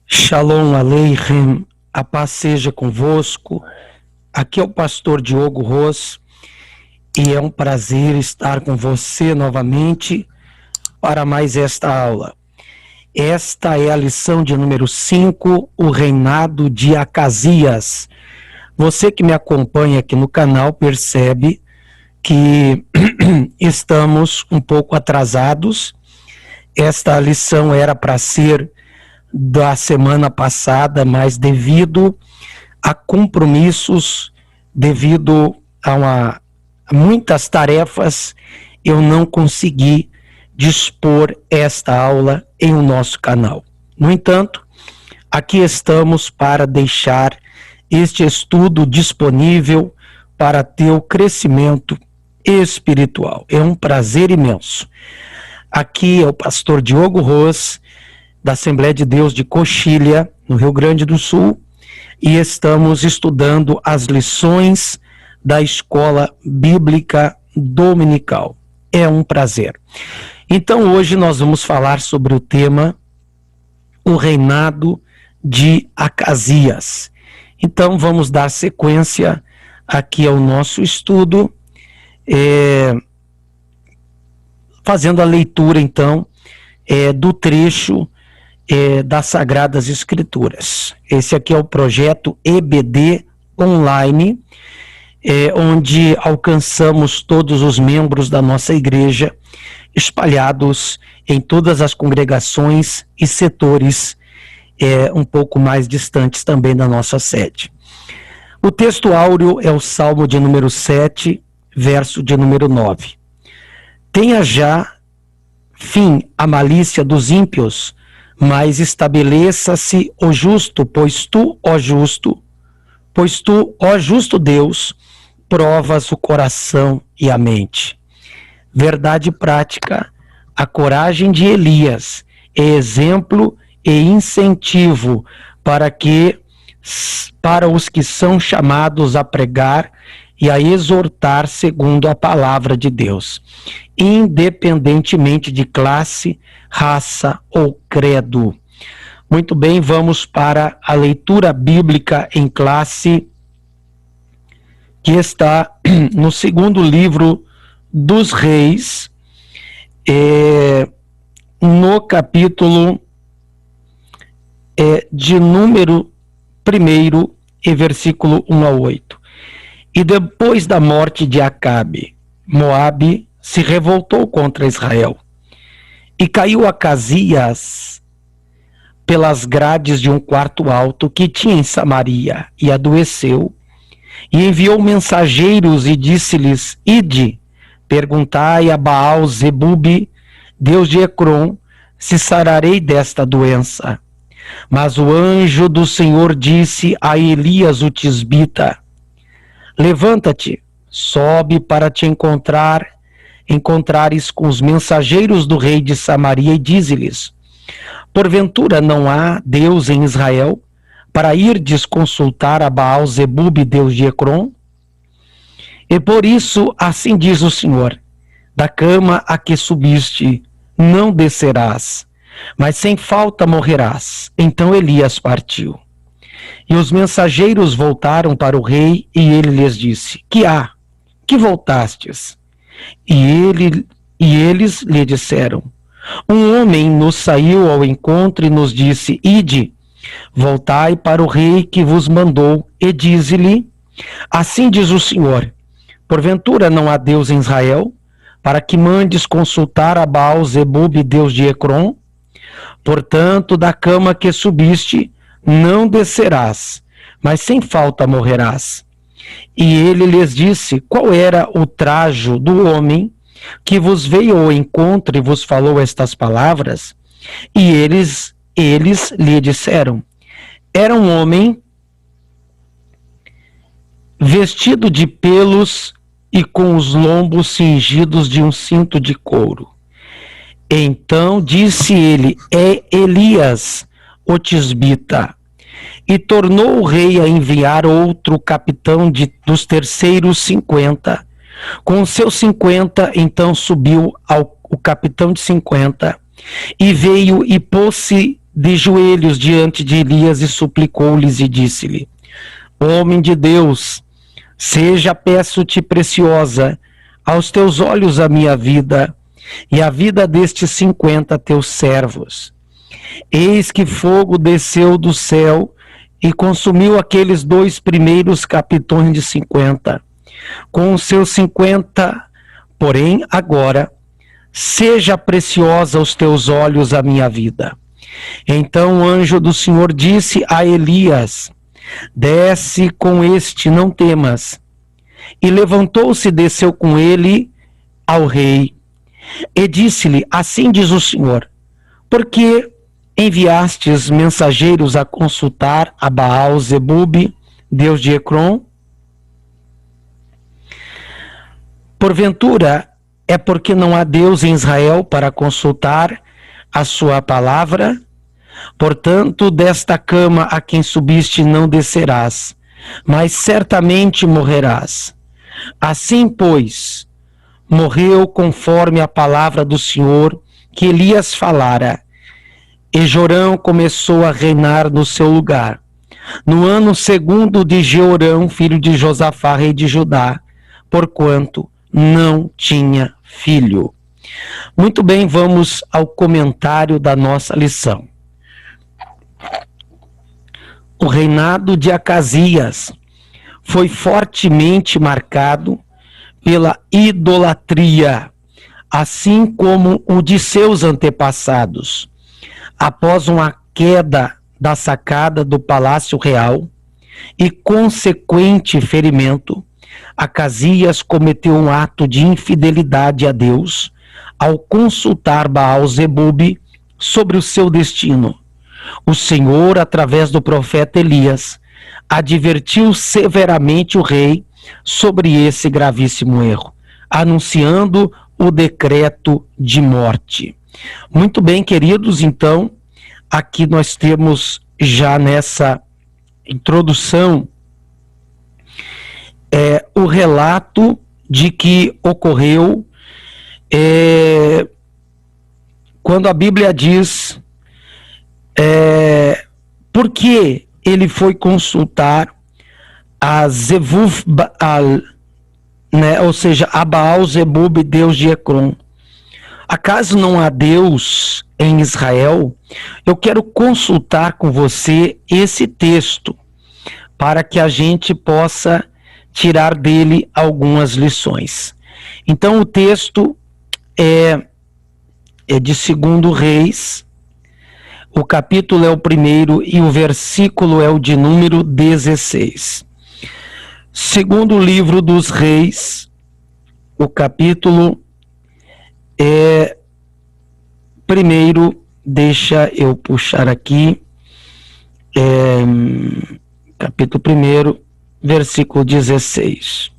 Shalom Aleichem, a paz seja convosco. Aqui é o pastor Diogo Ros e é um prazer estar com você novamente para mais esta aula. Esta é a lição de número 5, o reinado de Acasias. Você que me acompanha aqui no canal percebe que estamos um pouco atrasados. Esta lição era para ser da semana passada, mas devido a compromissos, devido a muitas tarefas, eu não consegui dispor esta aula em o nosso canal. No entanto, aqui estamos para deixar este estudo disponível para teu crescimento espiritual. É um prazer imenso. Aqui é o pastor Diogo Ros, da Assembleia de Deus de Coxilha, no Rio Grande do Sul, e estamos estudando as lições da Escola Bíblica Dominical. É um prazer. Então, hoje nós vamos falar sobre o tema o reinado de Acasias. Então, vamos dar sequência aqui ao nosso estudo, fazendo a leitura, então, do trecho das Sagradas Escrituras. Esse aqui é o projeto EBD Online, onde alcançamos todos os membros da nossa igreja, espalhados em todas as congregações e setores um pouco mais distantes também da nossa sede. O texto áureo é o Salmo de número 7, verso de número 9. Tenha já fim a malícia dos ímpios, mas estabeleça-se o justo, pois tu, ó justo Deus, provas o coração e a mente. Verdade prática, a coragem de Elias é exemplo e incentivo para os que são chamados a pregar e a exortar segundo a palavra de Deus, independentemente de classe, raça ou credo. Muito bem, vamos para a leitura bíblica em classe, que está no segundo livro dos Reis, no capítulo de número 1 e versículo 1 a 8. E depois da morte de Acabe, Moabe se revoltou contra Israel. E caiu Acasias pelas grades de um quarto alto que tinha em Samaria, e adoeceu, e enviou mensageiros e disse-lhes: Ide, perguntai a Baal-zebub, Deus de Ecrom, se sararei desta doença. Mas o anjo do Senhor disse a Elias o tisbita: Levanta-te, sobe para te encontrares com os mensageiros do rei de Samaria e dize-lhes: Porventura não há Deus em Israel, para irdes consultar a Baal-zebub, Deus de Ecrom? E por isso, assim diz o Senhor: da cama a que subiste não descerás, mas sem falta morrerás. Então Elias partiu. E os mensageiros voltaram para o rei, e ele lhes disse: Que há? Que voltastes? E eles lhe disseram: Um homem nos saiu ao encontro e nos disse: Ide, voltai para o rei que vos mandou, e dize-lhe: Assim diz o Senhor: Porventura não há Deus em Israel, para que mandes consultar a Baal-zebub, Deus de Ecrom? Portanto, da cama que subiste não descerás, mas sem falta morrerás. E ele lhes disse: Qual era o trajo do homem que vos veio ao encontro e vos falou estas palavras? E eles lhe disseram: Era um homem vestido de pelos e com os lombos cingidos de um cinto de couro. Então disse ele: É Elias, o tisbita. E tornou o rei a enviar outro capitão dos terceiros 50. Com seus 50, então subiu o capitão de 50 e veio e pôs-se de joelhos diante de Elias e suplicou-lhes e disse-lhe: Homem de Deus, seja, peço-te, preciosa aos teus olhos a minha vida e a vida destes 50 teus servos. Eis que fogo desceu do céu e consumiu aqueles 2 primeiros capitões de 50. Com os seus 50, porém, agora, seja preciosa aos teus olhos a minha vida. Então o anjo do Senhor disse a Elias: Desce com este, não temas. E levantou-se e desceu com ele ao rei. E disse-lhe: Assim diz o Senhor, por que enviastes mensageiros a consultar a Baal-zebub, Deus de Ecrom? Porventura, é porque não há Deus em Israel para consultar a sua palavra? Portanto, desta cama a quem subiste não descerás, mas certamente morrerás. Assim, pois, morreu conforme a palavra do Senhor que Elias falara. E Jorão começou a reinar no seu lugar, no ano 2º de Jeorão, filho de Josafá, rei de Judá, porquanto não tinha filho. Muito bem, vamos ao comentário da nossa lição. O reinado de Acasias foi fortemente marcado pela idolatria, assim como o de seus antepassados. Após uma queda da sacada do Palácio Real e consequente ferimento, Acasias cometeu um ato de infidelidade a Deus ao consultar Baal-zebub sobre o seu destino. O Senhor, através do profeta Elias, advertiu severamente o rei sobre esse gravíssimo erro, anunciando o decreto de morte. Muito bem, queridos, então, aqui nós temos já nessa introdução o relato de que ocorreu quando a Bíblia diz por que ele foi consultar a Zevuf Baal, né? Ou seja, a Baal-zebub, Deus de Ecrom. Acaso não há Deus em Israel? Eu quero consultar com você esse texto para que a gente possa tirar dele algumas lições. Então o texto é de 2 Reis, o capítulo é o 1º e o versículo é o de número 16. Segundo livro dos Reis, o capítulo primeiro, deixa eu puxar aqui, capítulo 1º, versículo 16.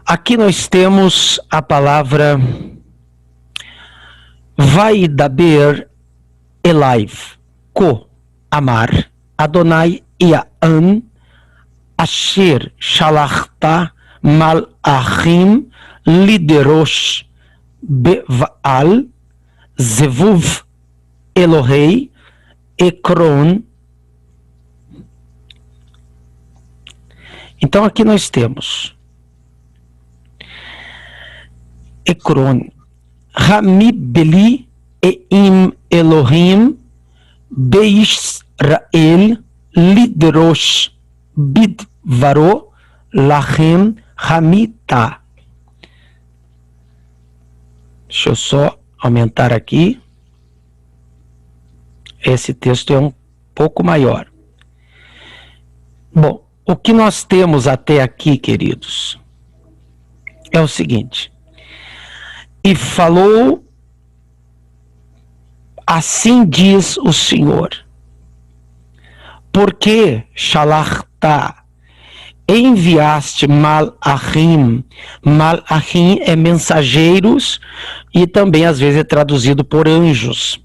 Aqui nós temos a palavra Vaidaber Elaiv, Ko Amar, Adonai Ya'an, Asher Shalachta Malachim Liderosh Bevaal, Zevuv Elohei, Ekron. Então aqui nós temos Ekron, Ramibeli Eim Elohim Beisrael Lidrosh Bidvaro Lachem Hamita. Deixa eu só aumentar aqui. Esse texto é um pouco maior. Bom, o que nós temos até aqui, queridos, é o seguinte: e falou, assim diz o Senhor, porque Shalachta, enviaste Malachim. Malachim é mensageiros e também às vezes é traduzido por anjos.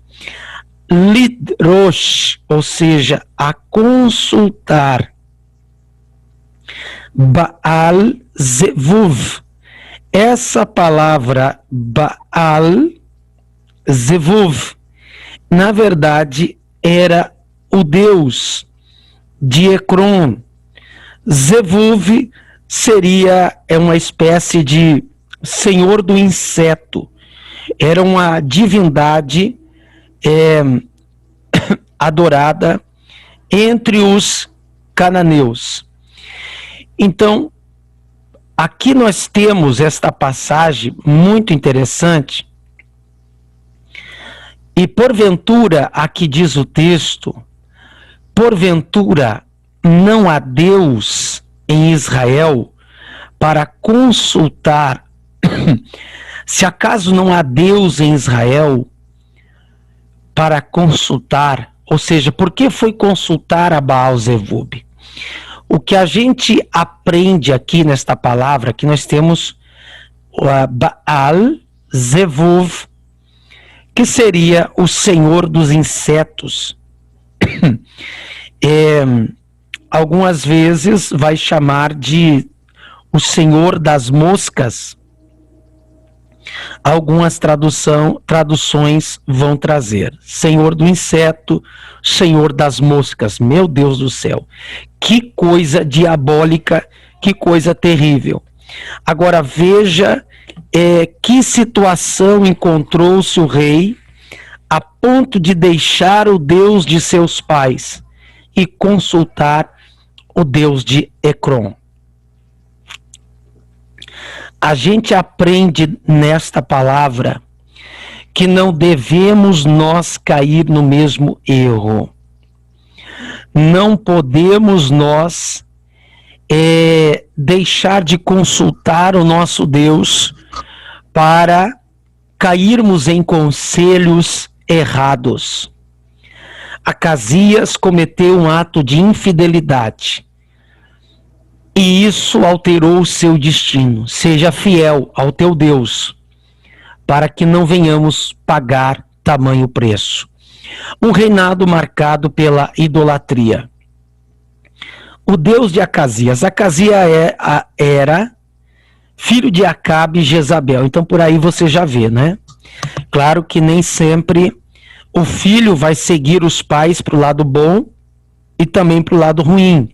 Lidrosh, ou seja, a consultar. Baal Zevuv. Essa palavra Baal Zevuv na verdade, era o deus de Ecrom. Zevuv seria uma espécie de senhor do inseto. Era uma divindade adorada entre os cananeus. Então, aqui nós temos esta passagem muito interessante. E porventura, aqui diz o texto, porventura não há Deus em Israel para consultar. Se acaso não há Deus em Israel para consultar, ou seja, por que foi consultar a Baal-zebub? O que a gente aprende aqui nesta palavra, que nós temos Baal-zebub, que seria o senhor dos insetos. Algumas vezes vai chamar de o senhor das moscas. Algumas traduções vão trazer senhor do inseto, senhor das moscas. Meu Deus do céu, que coisa diabólica, que coisa terrível. Agora veja que situação encontrou-se o rei a ponto de deixar o Deus de seus pais e consultar o Deus de Ecrom. A gente aprende nesta palavra que não devemos nós cair no mesmo erro. Não podemos nós deixar de consultar o nosso Deus para cairmos em conselhos errados. Acasias cometeu um ato de infidelidade. E isso alterou o seu destino. Seja fiel ao teu Deus, para que não venhamos pagar tamanho preço. Um reinado marcado pela idolatria. O Deus de Acasias. Acasias era filho de Acabe e Jezabel. Então por aí você já vê, né? Claro que nem sempre o filho vai seguir os pais para o lado bom e também para o lado ruim.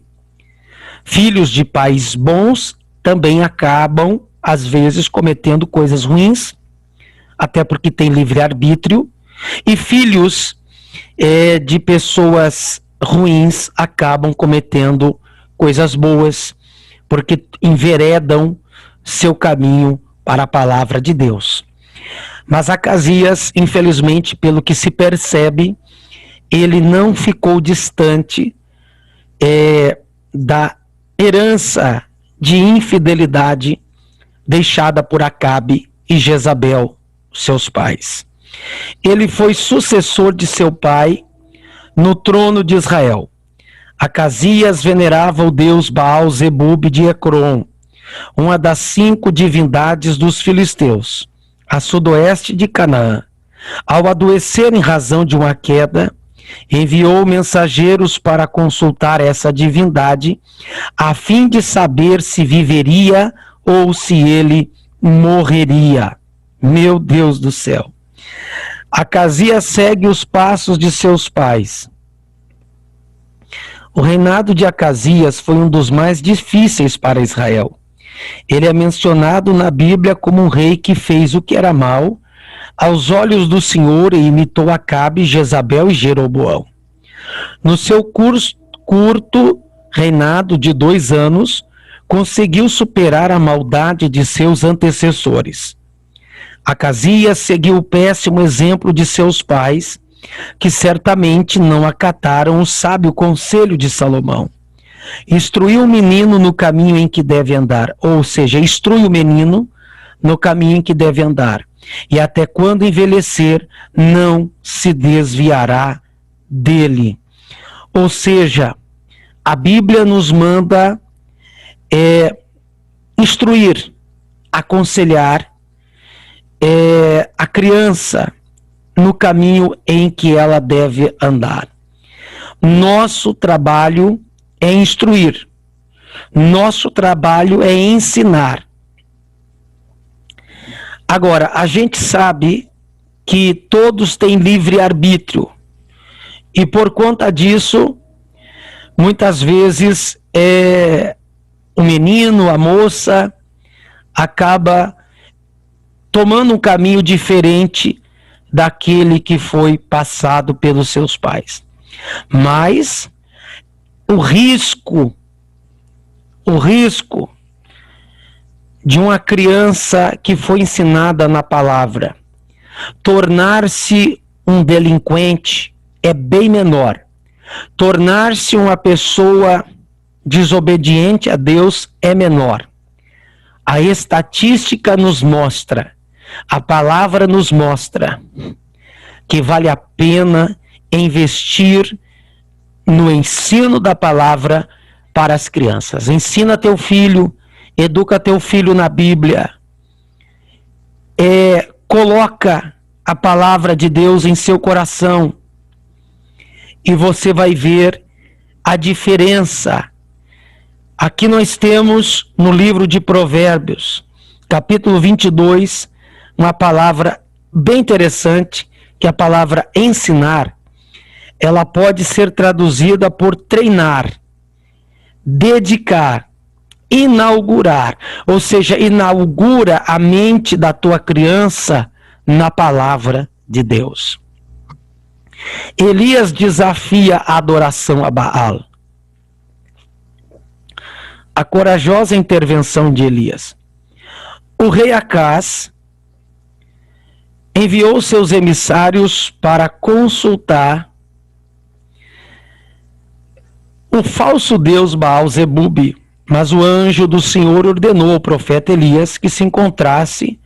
Filhos de pais bons também acabam, às vezes, cometendo coisas ruins, até porque tem livre-arbítrio, e filhos de pessoas ruins acabam cometendo coisas boas, porque enveredam seu caminho para a palavra de Deus. Mas Acasias, infelizmente, pelo que se percebe, ele não ficou distante da herança de infidelidade deixada por Acabe e Jezabel, seus pais. Ele foi sucessor de seu pai no trono de Israel. Acasias venerava o deus Baal-zebub de Ecrom, uma das 5 divindades dos filisteus, a sudoeste de Canaã. Ao adoecer em razão de uma queda, enviou mensageiros para consultar essa divindade, a fim de saber se viveria ou se ele morreria. Meu Deus do céu. Acasias segue os passos de seus pais. O reinado de Acasias foi um dos mais difíceis para Israel. Ele é mencionado na Bíblia como um rei que fez o que era mal aos olhos do Senhor e imitou Acabe, Jezabel e Jeroboão. No seu curto reinado de 2 anos, conseguiu superar a maldade de seus antecessores. Acasias seguiu o péssimo exemplo de seus pais, que certamente não acataram o sábio conselho de Salomão. Instruiu o menino no caminho em que deve andar, ou seja, instrui o menino no caminho em que deve andar, e até quando envelhecer, não se desviará dele. Ou seja, a Bíblia nos manda instruir, aconselhar a criança no caminho em que ela deve andar. Nosso trabalho é instruir, nosso trabalho é ensinar. Agora, a gente sabe que todos têm livre-arbítrio. E por conta disso, muitas vezes o menino, a moça, acaba tomando um caminho diferente daquele que foi passado pelos seus pais. Mas o risco de uma criança que foi ensinada na palavra tornar-se um delinquente é bem menor. Tornar-se uma pessoa desobediente a Deus é menor. A estatística nos mostra, a palavra nos mostra que vale a pena investir no ensino da palavra para as crianças. Ensina teu filho, educa teu filho na Bíblia, coloca a palavra de Deus em seu coração e você vai ver a diferença. Aqui nós temos no livro de Provérbios, capítulo 22, uma palavra bem interessante, que é a palavra ensinar. Ela pode ser traduzida por treinar, dedicar, inaugurar, ou seja, inaugura a mente da tua criança na palavra de Deus. Elias desafia a adoração a Baal. A corajosa intervenção de Elias. O rei Acaz enviou seus emissários para consultar o falso deus Baal-zebub, mas o anjo do Senhor ordenou ao profeta Elias que se encontrasse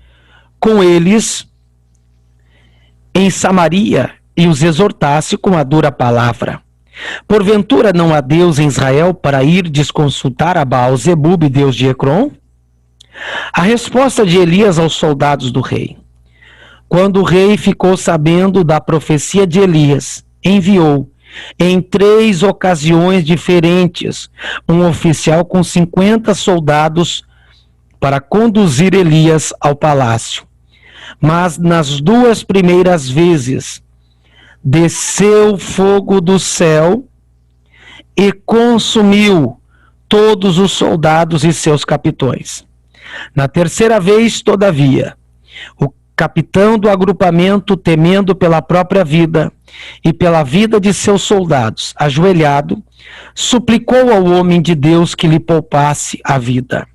com eles em Samaria e os exortasse com a dura palavra. Porventura não há Deus em Israel para ir desconsultar a Baal-zebub, deus de Ecrom? A resposta de Elias aos soldados do rei. Quando o rei ficou sabendo da profecia de Elias, enviou em 3 ocasiões diferentes um oficial com 50 soldados para conduzir Elias ao palácio. Mas nas 2 primeiras vezes desceu fogo do céu e consumiu todos os soldados e seus capitões. Na 3ª vez, todavia, o capitão do agrupamento, temendo pela própria vida e pela vida de seus soldados, ajoelhado, suplicou ao homem de Deus que lhe poupasse a vida.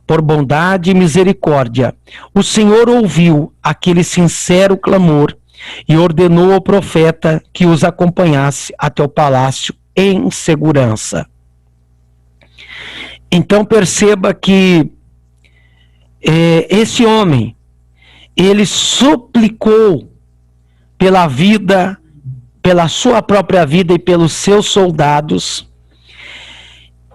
Por bondade e misericórdia, o Senhor ouviu aquele sincero clamor e ordenou ao profeta que os acompanhasse até o palácio em segurança. Então perceba que esse homem, ele suplicou pela vida, pela sua própria vida e pelos seus soldados,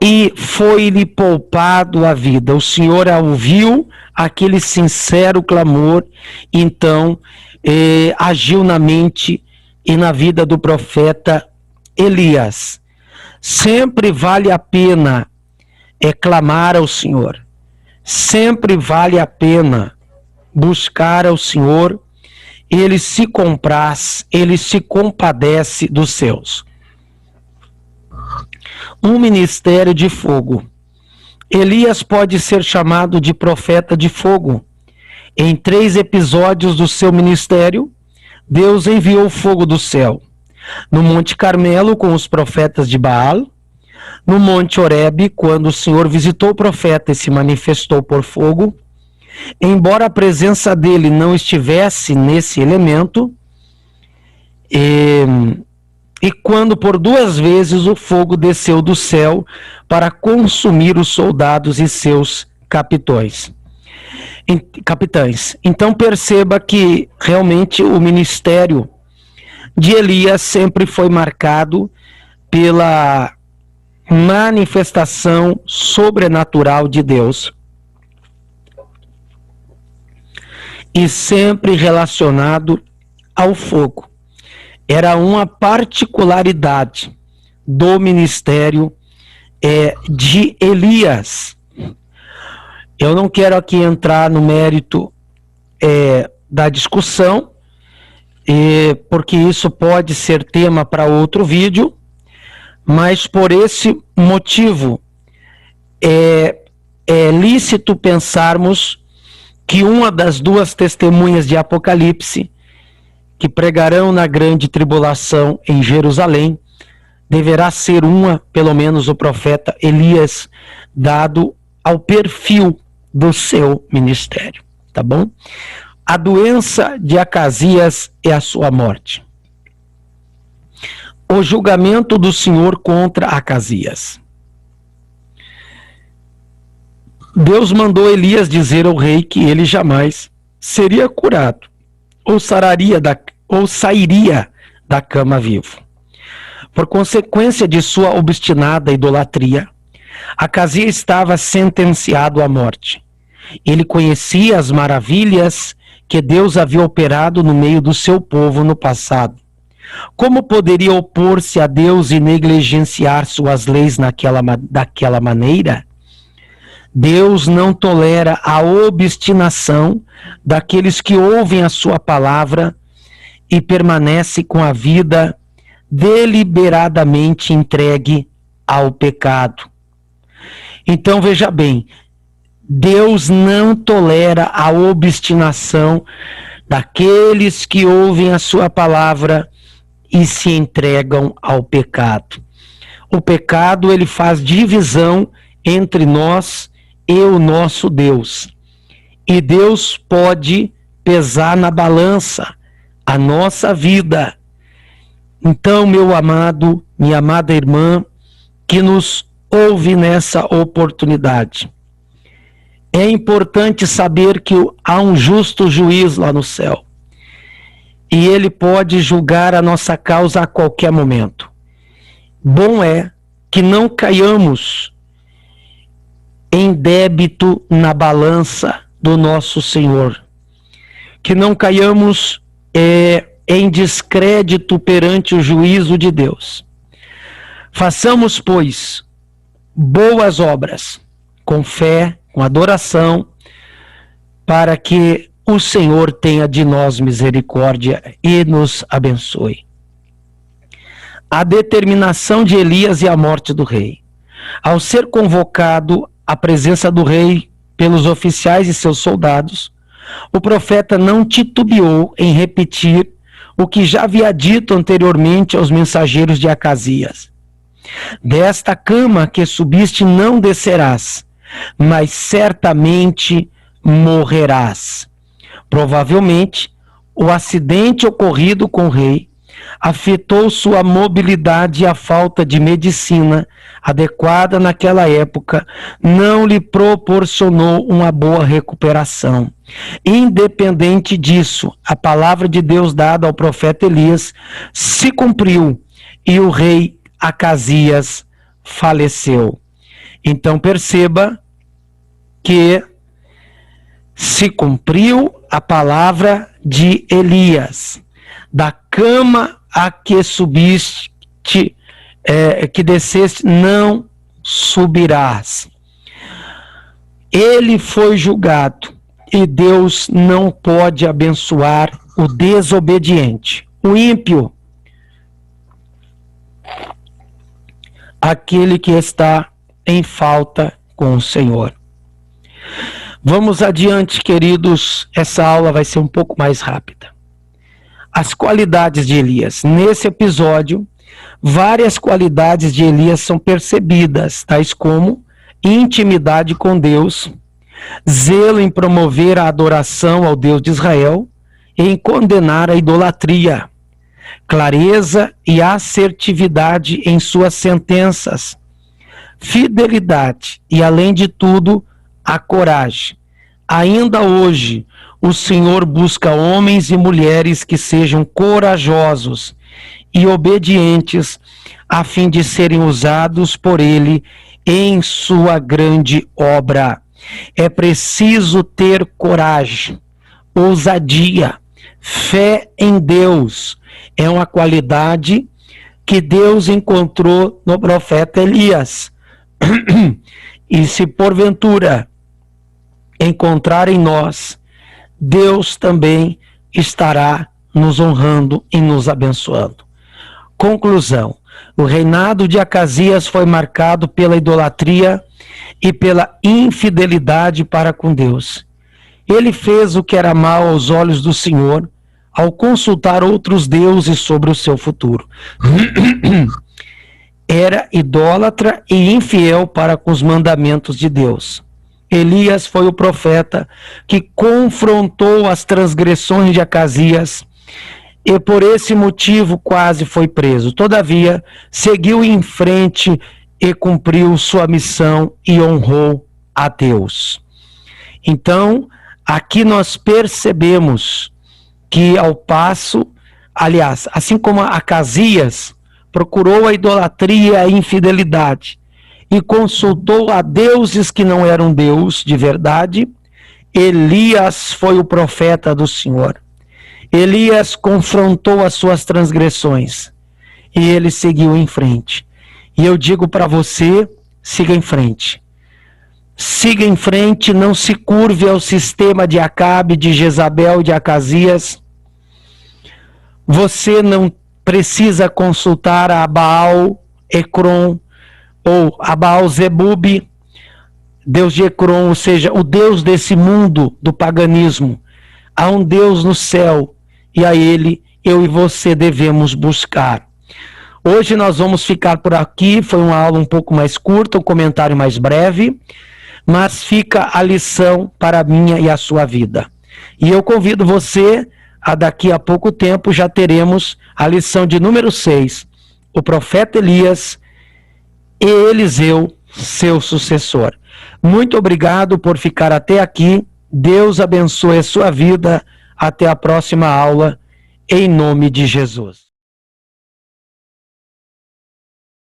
e foi-lhe poupado a vida. O Senhor ouviu aquele sincero clamor, então agiu na mente e na vida do profeta Elias. Sempre vale a pena clamar ao Senhor. Sempre vale a pena buscar ao Senhor. Ele se compraz, ele se compadece dos seus. Um ministério de fogo. Elias pode ser chamado de profeta de fogo. Em 3 episódios do seu ministério, Deus enviou fogo do céu. No Monte Carmelo, com os profetas de Baal. No Monte Horebe, quando o Senhor visitou o profeta e se manifestou por fogo. Embora a presença dele não estivesse nesse elemento, e quando por 2 vezes o fogo desceu do céu para consumir os soldados e seus capitães. Então perceba que realmente o ministério de Elias sempre foi marcado pela manifestação sobrenatural de Deus e sempre relacionado ao fogo. Era uma particularidade do ministério de Elias. Eu não quero aqui entrar no mérito da discussão porque isso pode ser tema para outro vídeo, mas por esse motivo é lícito pensarmos que uma das duas testemunhas de Apocalipse que pregarão na grande tribulação em Jerusalém deverá ser pelo menos o profeta Elias, dado ao perfil do seu ministério, tá bom? A doença de Acasias é a sua morte. O julgamento do Senhor contra Acasias. Deus mandou Elias dizer ao rei que ele jamais seria curado ou sairia da cama vivo. Por consequência de sua obstinada idolatria, Acasias estava sentenciado à morte. Ele conhecia as maravilhas que Deus havia operado no meio do seu povo no passado. Como poderia opor-se a Deus e negligenciar suas leis daquela maneira? Deus não tolera a obstinação daqueles que ouvem a sua palavra e permanecem com a vida deliberadamente entregue ao pecado. Então veja bem, Deus não tolera a obstinação daqueles que ouvem a sua palavra e se entregam ao pecado. O pecado, ele faz divisão entre nós e o nosso Deus. E Deus pode pesar na balança a nossa vida. Então, meu amado, minha amada irmã, que nos ouve nessa oportunidade, é importante saber que há um justo juiz lá no céu. E ele pode julgar a nossa causa a qualquer momento. Bom é que não caiamos em débito na balança do nosso Senhor. Que não caiamos em descrédito perante o juízo de Deus. Façamos, pois, boas obras, com fé, com adoração, para que o Senhor tenha de nós misericórdia e nos abençoe. A determinação de Elias e a morte do rei. Ao ser convocado à presença do rei pelos oficiais e seus soldados, o profeta não titubeou em repetir o que já havia dito anteriormente aos mensageiros de Acasias. Desta cama que subiste não descerás, mas certamente morrerás. Provavelmente, o acidente ocorrido com o rei afetou sua mobilidade e a falta de medicina adequada naquela época não lhe proporcionou uma boa recuperação. Independente disso, a palavra de Deus dada ao profeta Elias se cumpriu e o rei Acasias faleceu. Então perceba que se cumpriu a palavra de Elias. Da cama a que subiste, que desceste, não subirás. Ele foi julgado e Deus não pode abençoar o desobediente, o ímpio, aquele que está em falta com o Senhor. Vamos adiante, queridos, essa aula vai ser um pouco mais rápida. As qualidades de Elias. Nesse episódio, várias qualidades de Elias são percebidas, tais como intimidade com Deus, zelo em promover a adoração ao Deus de Israel e em condenar a idolatria, clareza e assertividade em suas sentenças, fidelidade e, além de tudo, a coragem. Ainda hoje, o Senhor busca homens e mulheres que sejam corajosos e obedientes a fim de serem usados por Ele em sua grande obra. É preciso ter coragem, ousadia, fé em Deus. É uma qualidade que Deus encontrou no profeta Elias. E se porventura encontrar em nós, Deus também estará nos honrando e nos abençoando. Conclusão: o reinado de Acasias foi marcado pela idolatria e pela infidelidade para com Deus. Ele fez o que era mal aos olhos do Senhor ao consultar outros deuses sobre o seu futuro. Era idólatra e infiel para com os mandamentos de Deus. Elias foi o profeta que confrontou as transgressões de Acasias e por esse motivo quase foi preso. Todavia, seguiu em frente e cumpriu sua missão e honrou a Deus. Então, aqui nós percebemos que ao passo, aliás, assim como Acasias procurou a idolatria e a infidelidade e consultou a deuses que não eram Deus de verdade, Elias foi o profeta do Senhor. Elias confrontou as suas transgressões e ele seguiu em frente. E eu digo para você, siga em frente. Siga em frente, não se curve ao sistema de Acabe, de Jezabel, de Acasias. Você não precisa consultar a Baal Ecrom ou a Baal Zebub, Deus de Ecrom, ou seja, o Deus desse mundo do paganismo. Há um Deus no céu e a ele eu e você devemos buscar. Hoje nós vamos ficar por aqui, foi uma aula um pouco mais curta, um comentário mais breve, mas fica a lição para a minha e a sua vida. E eu convido você a daqui a pouco tempo já teremos a lição de número 6, o profeta Elias e Eliseu, seu sucessor. Muito obrigado por ficar até aqui. Deus abençoe a sua vida. Até a próxima aula, em nome de Jesus.